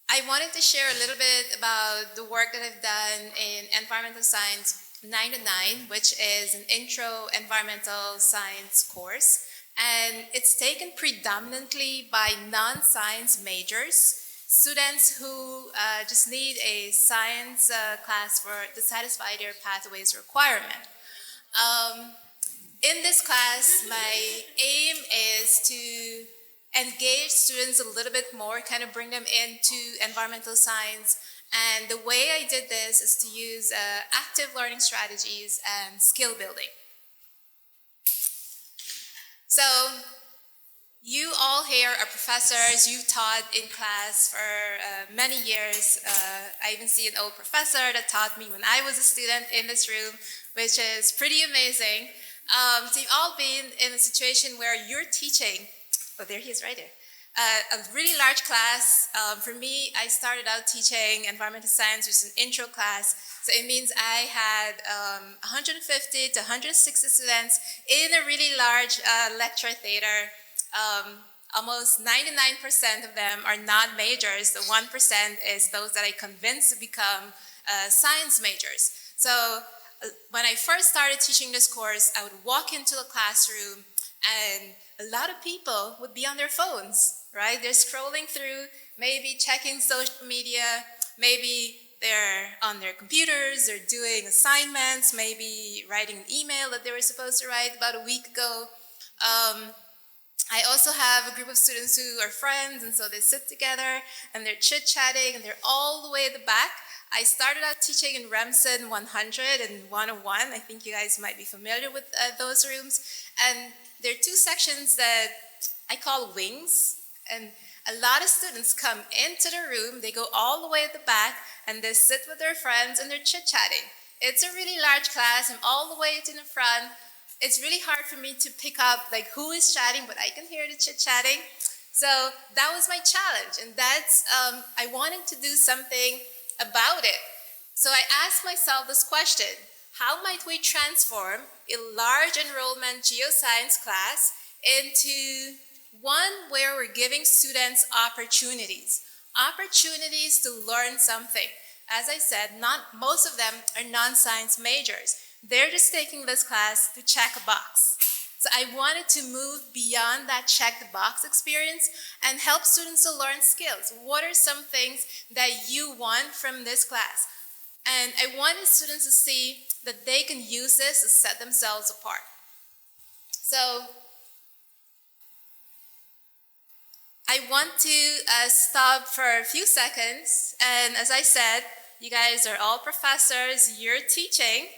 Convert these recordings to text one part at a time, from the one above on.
I wanted to share a little bit about the work that I've done in Environmental Science 9 to 9, which is an intro environmental science course. And it's taken predominantly by non-science majors, students who just need a science class to satisfy their pathways requirement. Um, in this class, my aim is to engage students a little bit more, kind of bring them into environmental science. And the way I did this is to use active learning strategies and skill building. So you all here are professors. You've taught in class for many years. I even see an old professor that taught me when I was a student in this room, which is pretty amazing. So you've all been in a situation where you're teaching. Oh, there he is right there. A really large class. For me, I started out teaching environmental science, which is an intro class. So it means I had 150 to 160 students in a really large lecture theater. Almost 99% of them are not majors. The 1% is those that I convinced to become science majors. So when I first started teaching this course, I would walk into the classroom and a lot of people would be on their phones, right? They're scrolling through, maybe checking social media, maybe they're on their computers, they're doing assignments, maybe writing an email that they were supposed to write about a week ago. I also have a group of students who are friends, and so they sit together and they're chit-chatting and they're all the way at the back. I started out teaching in Remsen 100 and 101. I think you guys might be familiar with those rooms. And there are two sections that I call wings. And a lot of students come into the room, they go all the way at the back, and they sit with their friends and they're chit-chatting. It's a really large class. I'm all the way to the front. It's really hard for me to pick up like who is chatting, but I can hear the chit-chatting. So that was my challenge, and that's I wanted to do something about it. So I asked myself this question: how might we transform a large enrollment geoscience class into one where we're giving students opportunities to learn something? As I said, not most of them are non-science majors. They're just taking this class to check a box. So I wanted to move beyond that check the box experience and help students to learn skills. What are some things that you want from this class? And I wanted students to see that they can use this to set themselves apart. So I want to stop for a few seconds. And as I said, you guys are all professors, you're teaching.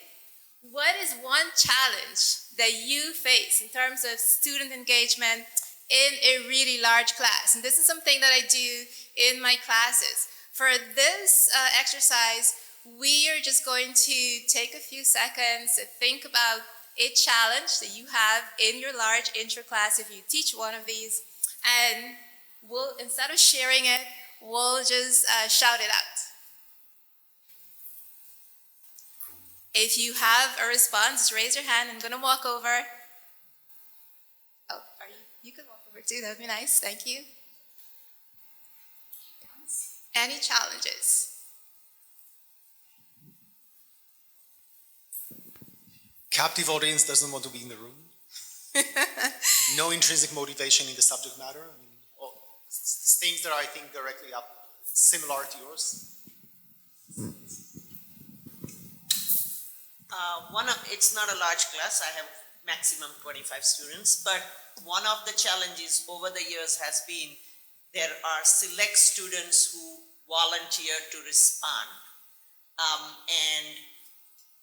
What is one challenge that you face in terms of student engagement in a really large class? And this is something that I do in my classes. For this exercise, we are just going to take a few seconds to think about a challenge that you have in your large intro class if you teach one of these. And we'll, instead of sharing it, we'll just shout it out. If you have a response, just raise your hand. I'm going to walk over. Oh, are you? You could walk over too. That would be nice. Thank you. Any challenges? Captive audience doesn't want to be in the room. No intrinsic motivation in the subject matter. I mean, things that I think directly up similar to yours. It's not a large class. I have maximum 25 students, but one of the challenges over the years has been there are select students who volunteer to respond, and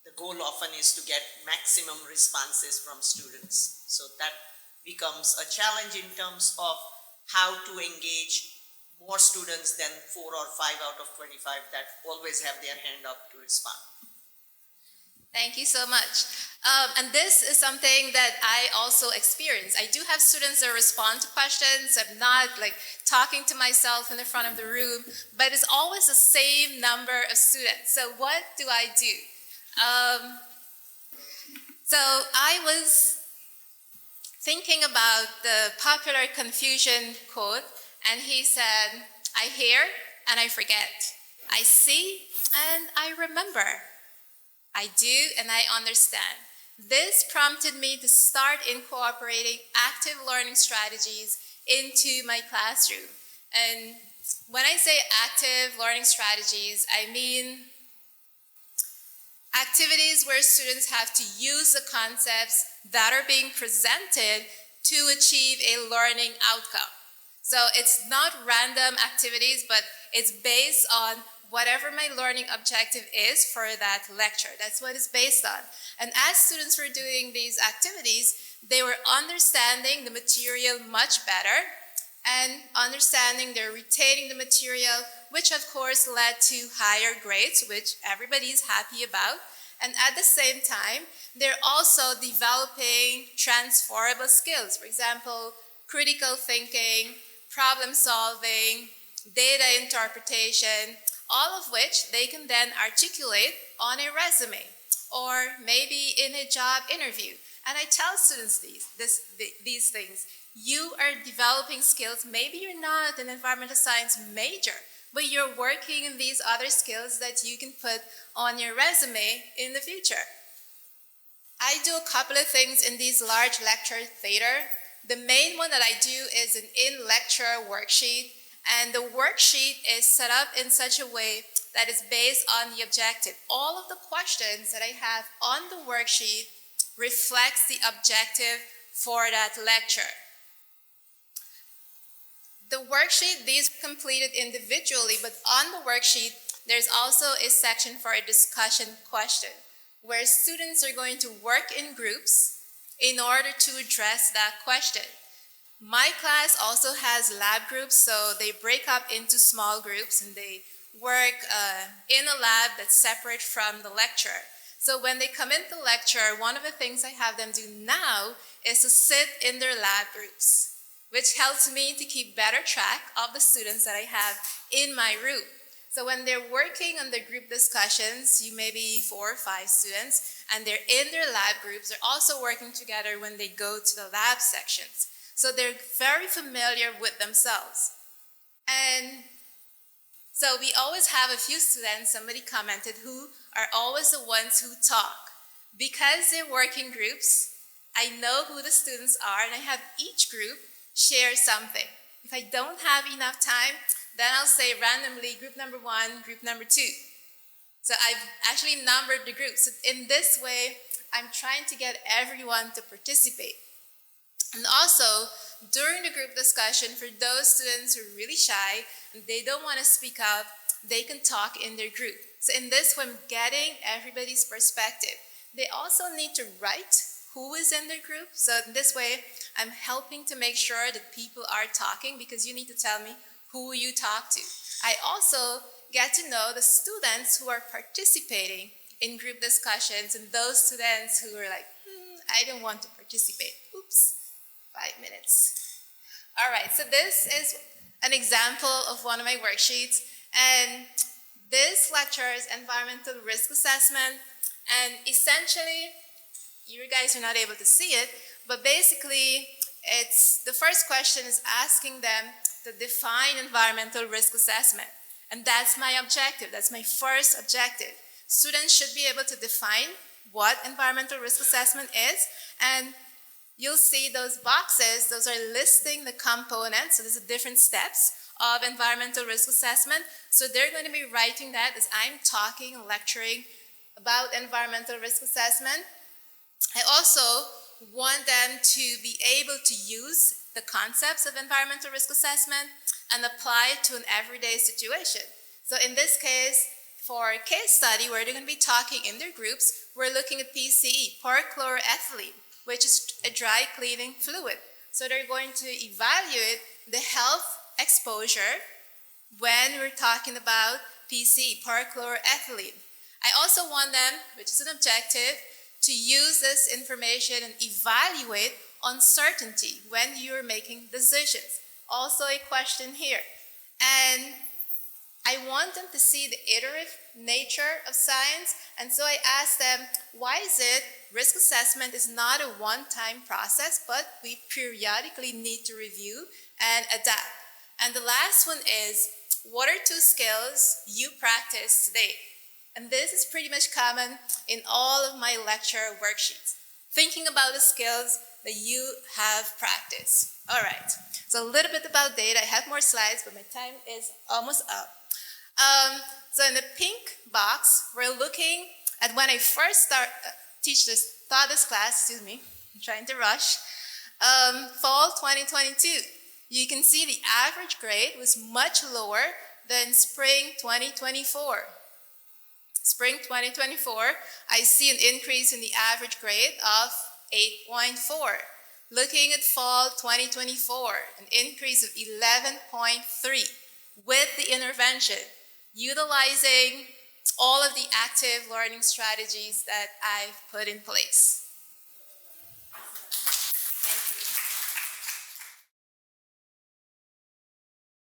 the goal often is to get maximum responses from students. So that becomes a challenge in terms of how to engage more students than 4 or 5 out of 25 that always have their hand up to respond. Thank you so much. And this is something that I also experience. I do have students that respond to questions. I'm not like talking to myself in the front of the room, but it's always the same number of students. So what do I do? So I was thinking about the popular Confucian quote, and he said, I hear, and I forget. I see and I remember. I do and I understand. This prompted me to start incorporating active learning strategies into my classroom. And when I say active learning strategies, I mean activities where students have to use the concepts that are being presented to achieve a learning outcome. So it's not random activities, but it's based on whatever my learning objective is for that lecture. That's what it's based on. And as students were doing these activities, they were understanding the material much better and they're retaining the material, which of course led to higher grades, which everybody's happy about. And at the same time, they're also developing transferable skills. For example, critical thinking, problem solving, data interpretation, all of which they can then articulate on a resume or maybe in a job interview. And I tell students these things. You are developing skills. Maybe you're not an environmental science major, but you're working in these other skills that you can put on your resume in the future. I do a couple of things in these large lecture theater. The main one that I do is an in-lecture worksheet, and the worksheet is set up in such a way that is based on the objective. All of the questions that I have on the worksheet reflects the objective for that lecture. The worksheet, these are completed individually, but on the worksheet, there's also a section for a discussion question, where students are going to work in groups in order to address that question. My class also has lab groups, so they break up into small groups and they work in a lab that's separate from the lecture. So when they come into lecture, one of the things I have them do now is to sit in their lab groups, which helps me to keep better track of the students that I have in my room. So when they're working on the group discussions, you may be 4 or 5 students, and they're in their lab groups. They're also working together when they go to the lab sections. So they're very familiar with themselves. And so we always have a few students, somebody commented, who are always the ones who talk. Because they work in groups, I know who the students are, and I have each group share something. If I don't have enough time, then I'll say randomly group number 1, group number 2. So I've actually numbered the groups. So in this way, I'm trying to get everyone to participate. And also, during the group discussion, for those students who are really shy and they don't want to speak up, they can talk in their group. So in this way, I'm getting everybody's perspective. They also need to write who is in their group. So in this way, I'm helping to make sure that people are talking, because you need to tell me who you talk to. I also get to know the students who are participating in group discussions and those students who are like, I don't want to participate. Oops, 5 minutes. All right, so this is an example of one of my worksheets. And this lecture is environmental risk assessment. And essentially, you guys are not able to see it, but basically, the first question is asking them to define environmental risk assessment. And that's my objective. That's my first objective. Students should be able to define what environmental risk assessment is, and you'll see those boxes. Those are listing the components. So there's the different steps of environmental risk assessment. So they're going to be writing that as I'm talking and lecturing about environmental risk assessment. I also want them to be able to use the concepts of environmental risk assessment and apply it to an everyday situation. So in this case, for a case study where they're going to be talking in their groups, we're looking at PCE, perchloroethylene, which is a dry cleaning fluid. So they're going to evaluate the health exposure when we're talking about PCE, perchloroethylene. I also want them, which is an objective, to use this information and evaluate uncertainty when you're making decisions. Also a question here. And I want them to see the iterative nature of science, and so I asked them, why is it risk assessment is not a one-time process, but we periodically need to review and adapt? And the last one is, what are 2 skills you practice today? And this is pretty much common in all of my lecture worksheets. Thinking about the skills that you have practiced. All right, so a little bit about data. I have more slides, but my time is almost up. So in the pink box, we're looking at when I first taught this class, I'm trying to rush, fall 2022. You can see the average grade was much lower than spring 2024. Spring 2024, I see an increase in the average grade of 8.4. Looking at fall 2024, an increase of 11.3 with the intervention, utilizing all of the active learning strategies that I've put in place.